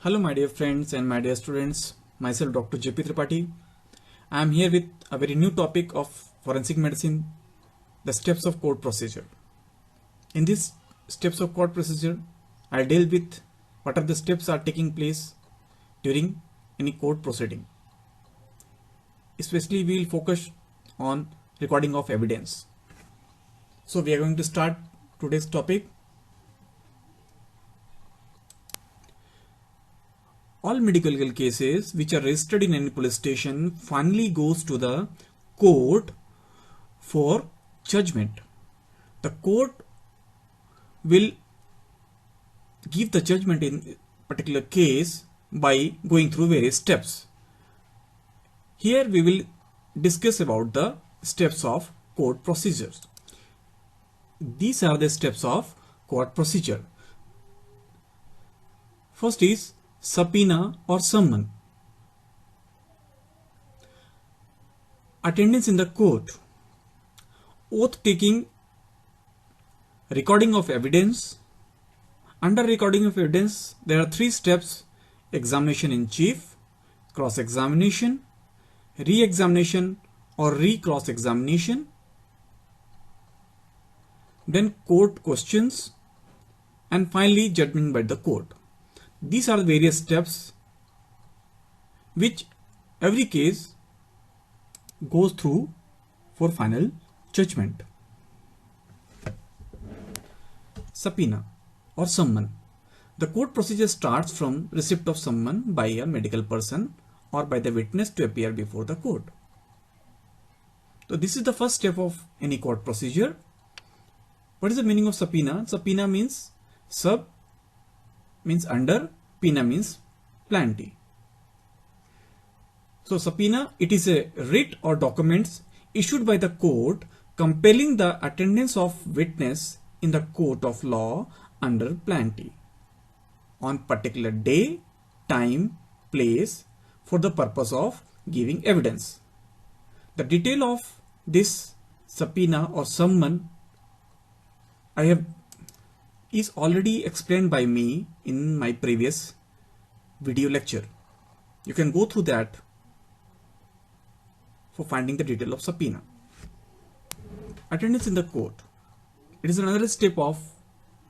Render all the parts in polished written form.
Hello my dear friends and my dear students, myself Dr. JP Tripathi. I am here with a very new topic of forensic medicine, the steps of court procedure. In these steps of court procedure, I'll deal with what are the steps are taking place during any court proceeding. Especially we will focus on recording of evidence. So we are going to start today's topic. All medical cases which are registered in any police station finally goes to the court for judgment. The court will give the judgment in particular case by going through various steps. Here we will discuss about the steps of court procedures. These are the steps of court procedure. First is subpoena or summon. Attendance in the court, oath taking, recording of evidence. Under recording of evidence, there are three steps: examination in chief, cross-examination, re-examination or re-cross-examination, then court questions, and finally judgment by the court. These are the various steps which every case goes through for final judgment. Subpoena or summon. The court procedure starts from receipt of summon by a medical person or by the witness to appear before the court. So this is the first step of any court procedure. What is the meaning of subpoena? Subpoena means sub means under, pena means plenty. So subpoena, it is a writ or documents issued by the court compelling the attendance of witness in the court of law under plenty on particular day, time, place for the purpose of giving evidence. The detail of this subpoena or summon is already explained by me in my previous video lecture. You can go through that for finding the detail of subpoena. Attendance in the court. It is another step of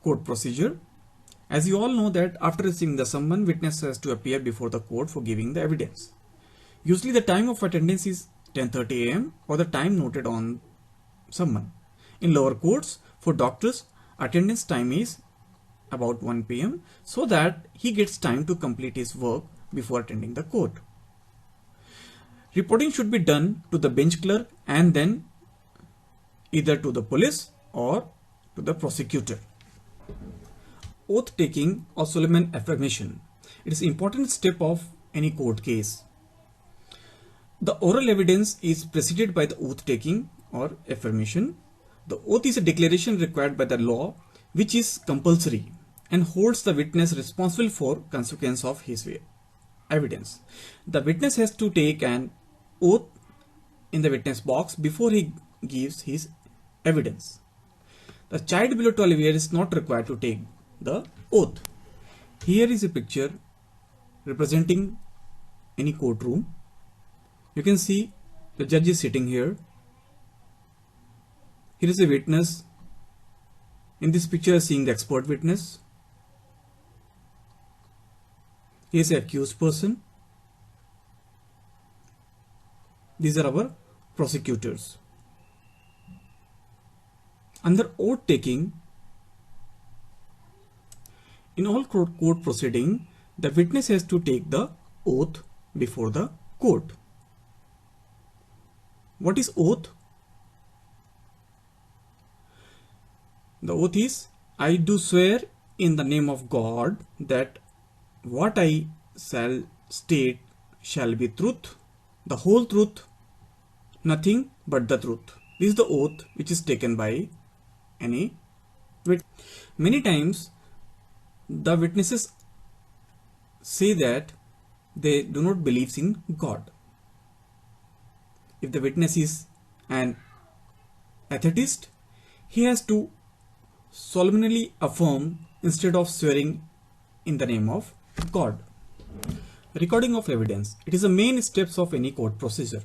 court procedure. As you all know that after receiving the summon, witness has to appear before the court for giving the evidence. Usually the time of attendance is 10:30 AM or the time noted on summon. In lower courts, for doctors, attendance time is about 1 PM so that he gets time to complete his work before attending the court. Reporting should be done to the bench clerk and then either to the police or to the prosecutor. Oath taking or solemn affirmation. It is an important step of any court case. The oral evidence is preceded by the oath taking or affirmation. The oath is a declaration required by the law which is compulsory and holds the witness responsible for consequence of his evidence. The witness has to take an oath in the witness box before he gives his evidence. The child below 12 years is not required to take the oath. Here is a picture representing any courtroom. You can see the judge is sitting here. Here is a witness. In this picture, seeing the expert witness. Here is the accused person. These are our prosecutors. Under oath taking, in all court proceeding, the witness has to take the oath before the court. What is oath? The oath is, I do swear in the name of God that what I shall state shall be truth, the whole truth, nothing but the truth. This is the oath which is taken by any witness. Many times the witnesses say that they do not believe in God. If the witness is an atheist, he has to solemnly affirm instead of swearing in the name of God. Recording of evidence. It is the main steps of any court procedure.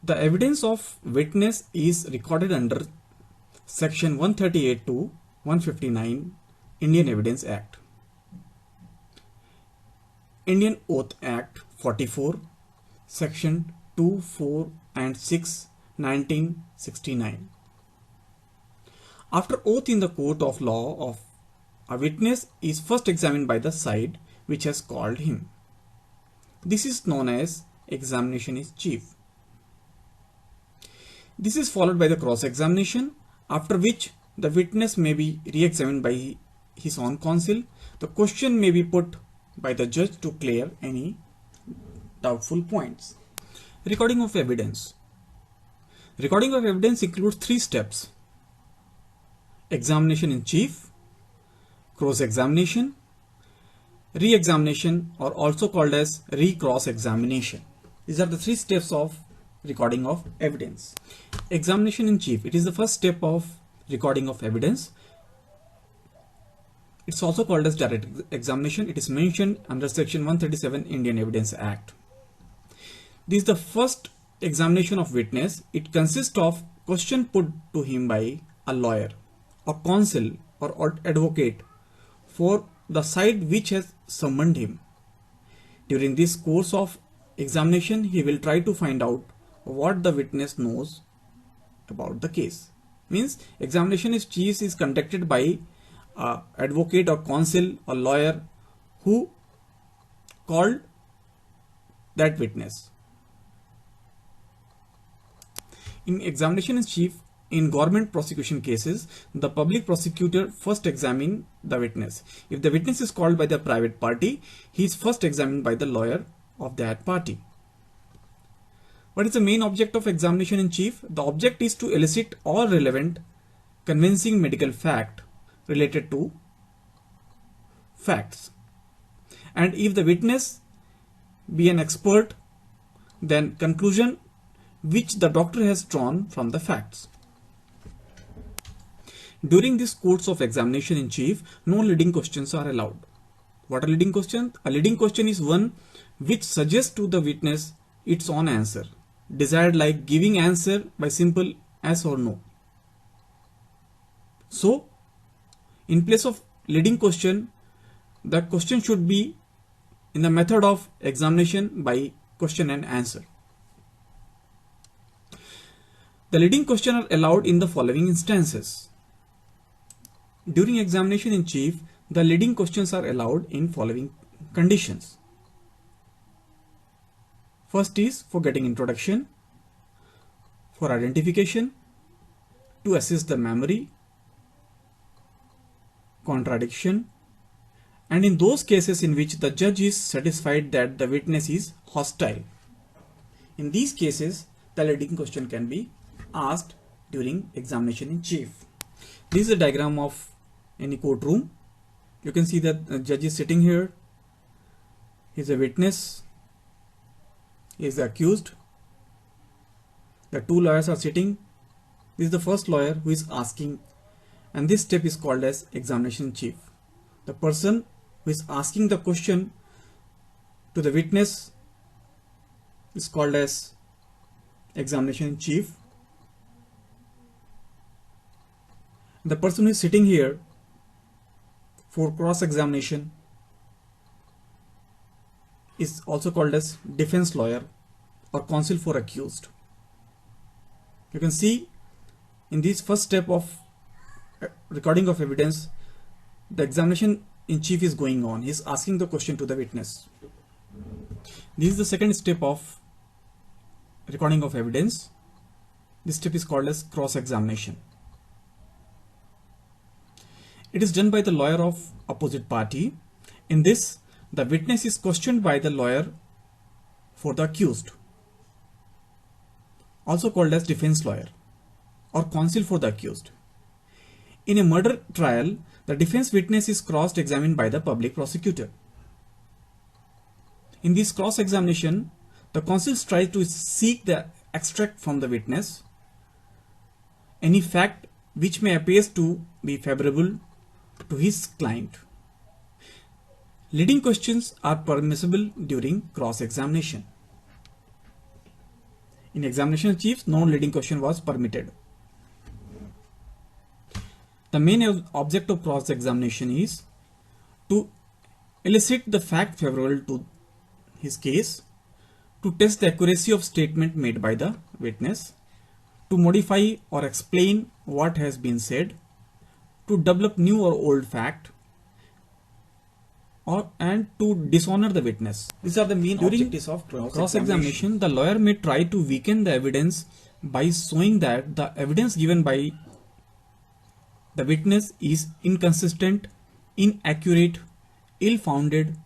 The evidence of witness is recorded under Section 138 to 159 Indian Evidence Act. Indian Oath Act 44, Section 2, 4 and 6, 1969. After oath in the court of law, a witness is first examined by the side which has called him. This is known as examination in chief. This is followed by the cross-examination, after which the witness may be re-examined by his own counsel. The question may be put by the judge to clear any doubtful points. Recording of evidence. Recording of evidence includes 3 steps: examination in chief, cross-examination, re-examination, or also called as re-cross-examination. These are the 3 steps of recording of evidence. Examination in chief. It is the first step of recording of evidence. It's also called as direct examination. It is mentioned under Section 137 Indian Evidence Act. This is the first examination of witness. It consists of question put to him by a lawyer or counsel or advocate for the side which has summoned him. During this course of examination, he will try to find out what the witness knows about the case. Means examination in chief is conducted by advocate or counsel or lawyer who called that witness. In examination in chief, in government prosecution cases, the public prosecutor first examines the witness. If the witness is called by the private party, he is first examined by the lawyer of that party. What is the main object of examination in chief? The object is to elicit all relevant, convincing medical fact related to facts. And if the witness be an expert, then conclusion which the doctor has drawn from the facts. During this course of examination in chief, no leading questions are allowed. What are leading questions? A leading question is one which suggests to the witness its own answer, desired like giving answer by simple yes or no. So, in place of leading question, the question should be in the method of examination by question and answer. The leading question are allowed in the following instances. During examination in chief, the leading questions are allowed in following conditions. First is for getting introduction, for identification, to assess the memory, contradiction, and in those cases in which the judge is satisfied that the witness is hostile. In these cases, the leading question can be asked during examination in chief. This is a diagram of any courtroom. You can see that the judge is sitting here. He is a witness. He is the accused. The 2 lawyers are sitting. This is the first lawyer who is asking, and this step is called as examination in chief. The person who is asking the question to the witness is called as examination in chief. The person who is sitting here for cross-examination is also called as defense lawyer or counsel for accused. You can see in this first step of recording of evidence, the examination in chief is going on. He is asking the question to the witness. This is the second step of recording of evidence. This step is called as cross-examination. It is done by the lawyer of opposite party. In this, the witness is questioned by the lawyer for the accused, also called as defense lawyer or counsel for the accused. In a murder trial, the defense witness is cross-examined by the public prosecutor. In this cross-examination, the counsel tries to seek the extract from the witness any fact which may appear to be favorable to his client. Leading questions are permissible during cross-examination. In examination chief, no leading question was permitted. The main object of cross-examination is to elicit the fact favorable to his case, to test the accuracy of statement made by the witness, to modify or explain what has been said, to develop new or old fact, and to dishonor the witness. These are the main objectives of cross-examination. The lawyer may try to weaken the evidence by showing that the evidence given by the witness is inconsistent, inaccurate, ill-founded,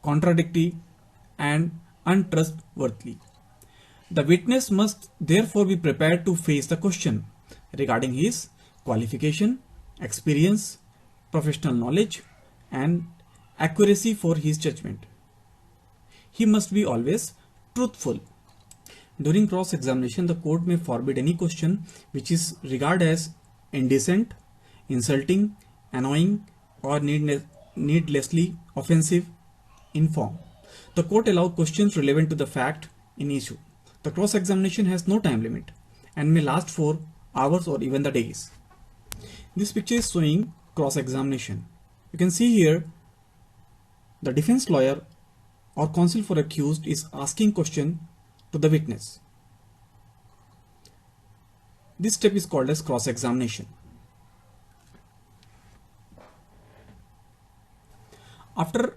contradictory, and untrustworthy. The witness must therefore be prepared to face the question regarding his qualification, experience, professional knowledge, and accuracy for his judgment. He must be always truthful. During cross-examination, the court may forbid any question which is regarded as indecent, insulting, annoying, or needlessly offensive in form. The court allows questions relevant to the fact in issue. The cross-examination has no time limit and may last for hours or even the days. This picture is showing cross-examination. You can see here the defense lawyer or counsel for accused is asking question to the witness. This step is called as cross-examination. After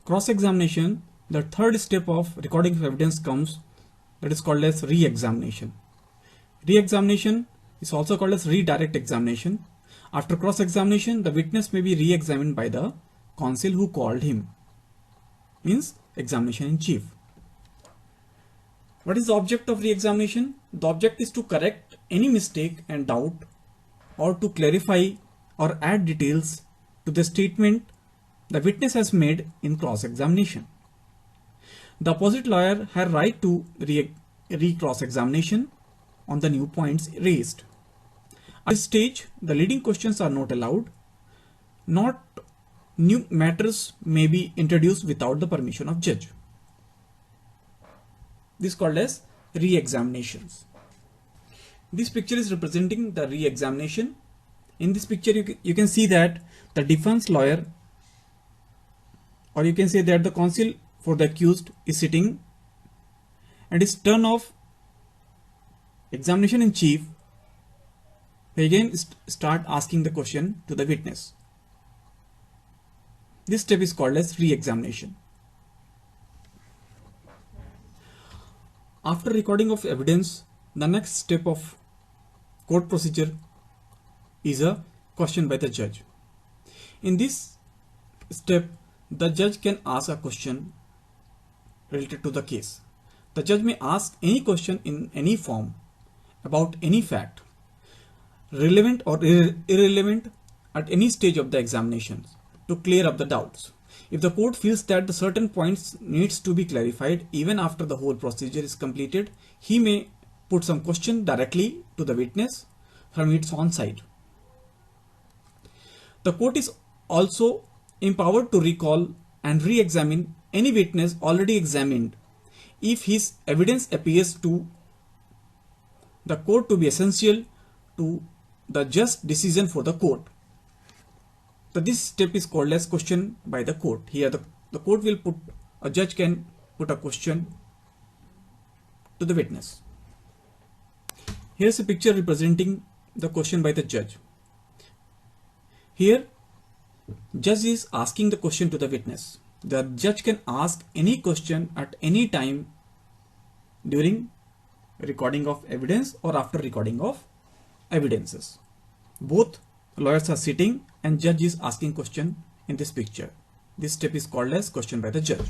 cross-examination, the third step of recording of evidence comes, that is called as re-examination. Re-examination is also called as redirect examination. After cross-examination, the witness may be re-examined by the counsel who called him, means examination in chief. What is the object of re-examination? The object is to correct any mistake and doubt, or to clarify or add details to the statement the witness has made in cross-examination. The opposite lawyer has right to re-cross-examination on the new points raised. At this stage, the leading questions are not allowed. Not new matters may be introduced without the permission of judge. This is called as re-examinations. This picture is representing the re-examination. In this picture, you can see that the defense lawyer, or you can say that the counsel for the accused, is sitting, and his turn of examination in chief, they again start asking the question to the witness. This step is called as re-examination. After recording of evidence, the next step of court procedure is a question by the judge. In this step, the judge can ask a question related to the case. The judge may ask any question in any form about any fact, relevant or irrelevant, at any stage of the examination, to clear up the doubts. If the court feels that the certain points needs to be clarified even after the whole procedure is completed, he may put some question directly to the witness from its own side. The court is also empowered to recall and re-examine any witness already examined if his evidence appears to the court to be essential to the just decision for the court. So this step is called as question by the court. Here the court will put, a judge can put a question to the witness. Here is a picture representing the question by the judge. Here, judge is asking the question to the witness. The judge can ask any question at any time during recording of evidence or after recording of evidences. Both lawyers are sitting and judge is asking question in this picture. This step is called as question by the judge.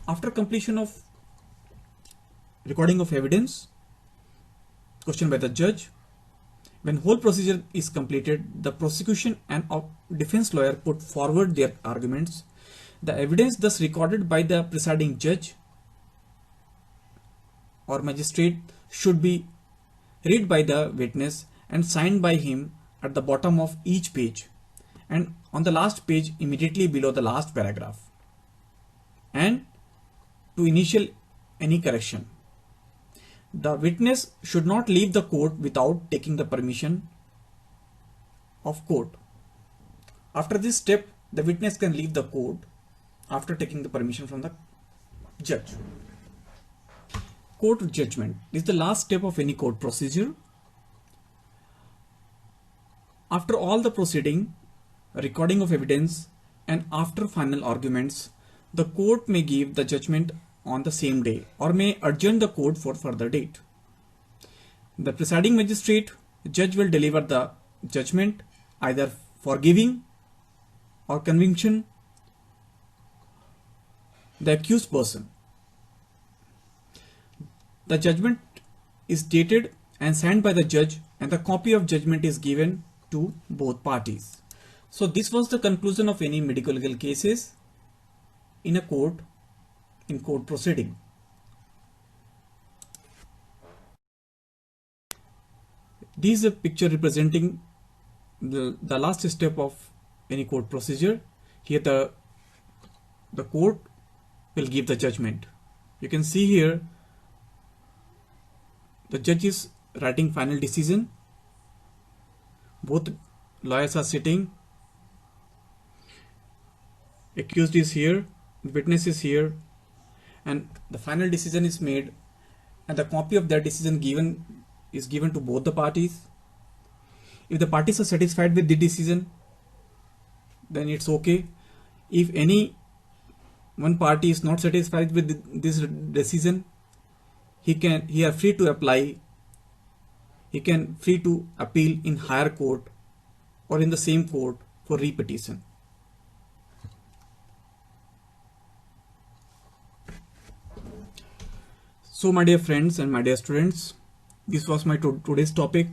After completion of recording of evidence, question by the judge, when whole procedure is completed, the prosecution and defense lawyer put forward their arguments. The evidence thus recorded by the presiding judge or magistrate should be read by the witness and signed by him at the bottom of each page, and on the last page immediately below the last paragraph and to initial any correction. The witness should not leave the court without taking the permission of court. After this step, the witness can leave the court after taking the permission from the judge. Court judgment is the last step of any court procedure. After all the proceeding, recording of evidence, and after final arguments, the court may give the judgment on the same day or may adjourn the court for further date. The presiding magistrate, judge, will deliver the judgment either forgiving or conviction the accused person. The judgment is dated and signed by the judge, and the copy of judgment is given to both parties. So this was the conclusion of any medical legal cases in a court, in court proceeding. This is a picture representing the last step of any court procedure. Here the court will give the judgment. You can see here the judge is writing final decision. Both lawyers are sitting. Accused is here, witness is here, and the final decision is made, and the copy of that decision is given to both the parties. If the parties are satisfied with the decision, then it's okay. If any one party is not satisfied with this decision, he are free to apply. He can free to appeal in higher court or in the same court for repetition. So my dear friends and my dear students, this was my today's topic.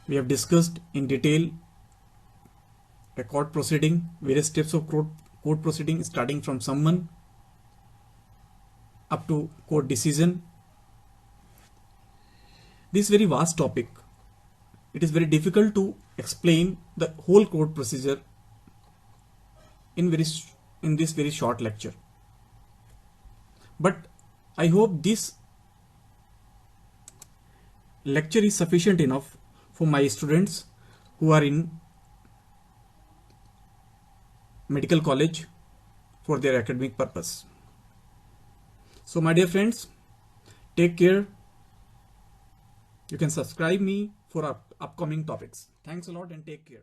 We have discussed in detail a court proceeding, various steps of court proceeding, starting from summon up to court decision. This very vast topic. It is very difficult to explain the whole court procedure in this very short lecture. But I hope this lecture is sufficient enough for my students who are in medical college for their academic purpose. So my dear friends, take care. You can subscribe me for upcoming topics. Thanks a lot and take care.